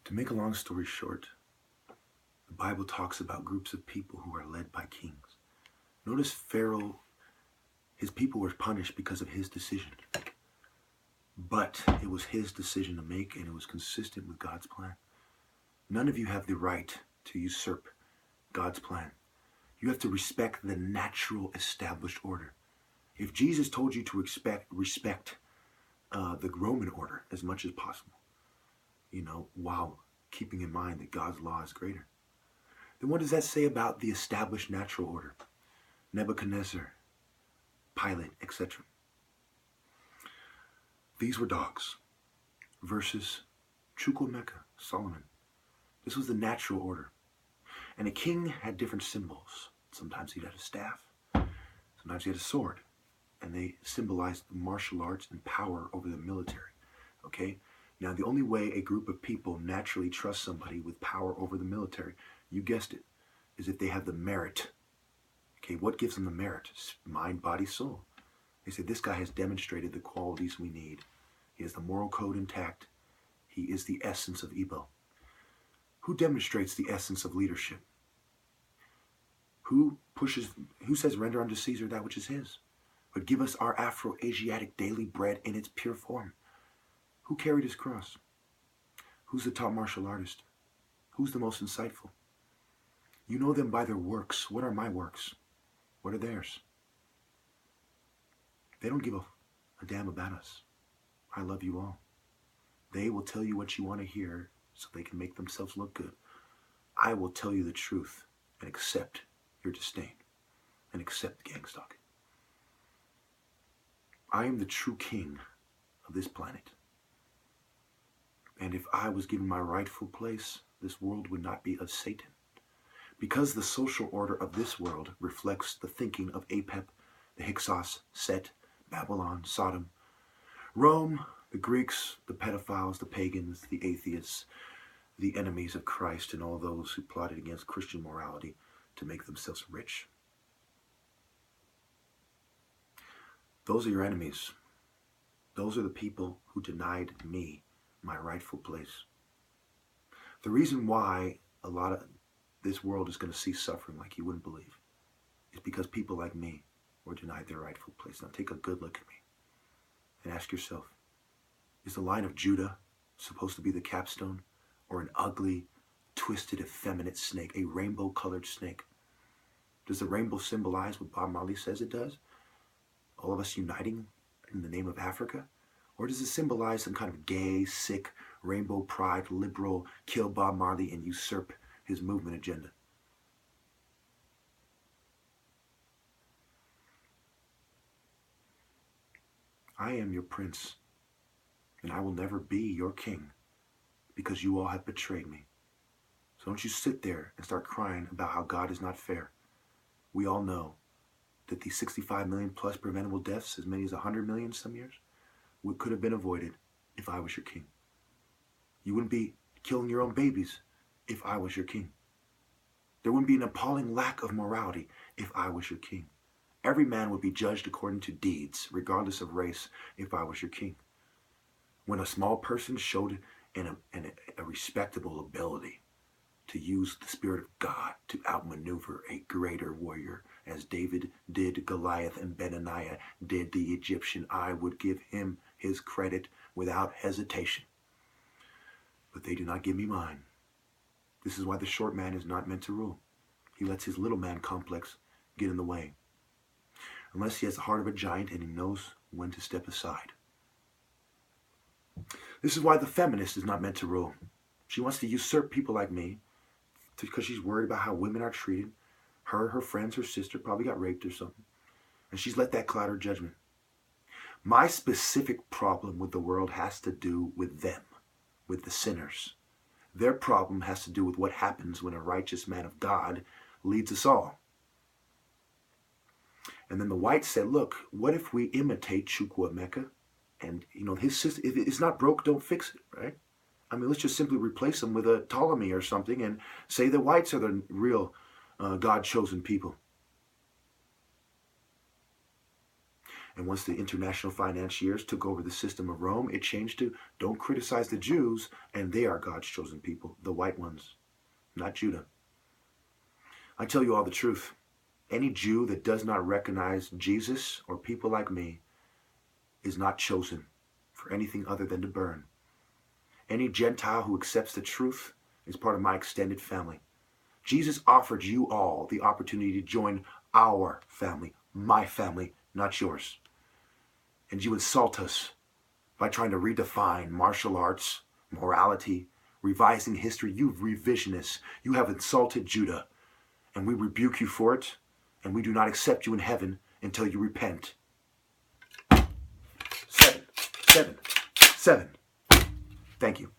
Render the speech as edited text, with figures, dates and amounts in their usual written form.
To make a long story short, the Bible talks about groups of people who are led by kings. Notice Pharaoh, his people were punished because of his decision. But it was his decision to make, and it was consistent with God's plan. None of you have the right to usurp God's plan. You have to respect the natural established order. If Jesus told you to respect the Roman order as much as possible, while keeping in mind that God's law is greater, then what does that say about the established natural order? Nebuchadnezzar, Pilate, etc. These were dogs versus Chukwuemeka, Solomon. This was the natural order. And a king had different symbols. Sometimes he had a staff, sometimes he had a sword, and they symbolized martial arts and power over the military. Okay? Now, the only way a group of people naturally trust somebody with power over the military, you guessed it, is if they have the merit. Okay, what gives them the merit? Mind, body, soul. They say, this guy has demonstrated the qualities we need. He has the moral code intact. He is the essence of Igbo. Who demonstrates the essence of leadership? Who says, render unto Caesar that which is his? But give us our Afro-Asiatic daily bread in its pure form. Who carried his cross? Who's the top martial artist? Who's the most insightful? You know them by their works. What are my works? What are theirs? They don't give a damn about us. I love you all. They will tell you what you want to hear so they can make themselves look good. I will tell you the truth and accept your disdain and accept gang stalking. I am the true king of this planet. And if I was given my rightful place, this world would not be of Satan. Because the social order of this world reflects the thinking of Apep, the Hyksos, Set, Babylon, Sodom, Rome, the Greeks, the pedophiles, the pagans, the atheists, the enemies of Christ, and all those who plotted against Christian morality to make themselves rich. Those are your enemies. Those are the people who denied me my rightful place. The reason why a lot of this world is going to see suffering like you wouldn't believe is because people like me were denied their rightful place. Now take a good look at me and ask yourself, is the line of Judah supposed to be the capstone, or an ugly, twisted, effeminate snake, a rainbow-colored snake? Does the rainbow symbolize what Bob Marley says it does? All of us uniting in the name of Africa? Or does it symbolize some kind of gay, sick, rainbow pride, liberal, kill Bob Marley and usurp his movement agenda? I am your prince, and I will never be your king because you all have betrayed me. So don't you sit there and start crying about how God is not fair. We all know that the 65 million plus preventable deaths, as many as 100 million some years, could have been avoided if I was your king. You wouldn't be killing your own babies if I was your king. There wouldn't be an appalling lack of morality if I was your king. Every man would be judged according to deeds, regardless of race, if I was your king. When a small person showed a respectable ability to use the Spirit of God to outmaneuver a greater warrior, as David did Goliath and Benaniah did the Egyptian, I would give him his credit without hesitation. But they do not give me mine. This is why the short man is not meant to rule. He lets his little man complex get in the way. Unless he has the heart of a giant and he knows when to step aside. This is why the feminist is not meant to rule. She wants to usurp people like me because she's worried about how women are treated. Her friends, her sister probably got raped or something. And she's let that cloud her judgment. My specific problem with the world has to do with them, with the sinners. Their problem has to do with what happens when a righteous man of God leads us all. And then the whites said, look, what if we imitate Chukwuemeka? And, his system, if it's not broke, don't fix it, right? I mean, let's just simply replace them with a Ptolemy or something and say the whites are the real God-chosen people. And once the international financiers took over the system of Rome, it changed to don't criticize the Jews, and they are God's chosen people, the white ones, not Judah. I tell you all the truth. Any Jew that does not recognize Jesus or people like me is not chosen for anything other than to burn. Any Gentile who accepts the truth is part of my extended family. Jesus offered you all the opportunity to join our family, my family, not yours. And you insult us by trying to redefine martial arts, morality, revising history. You revisionists, you have insulted Judah, and we rebuke you for it, and we do not accept you in heaven until you repent. 7. Thank you.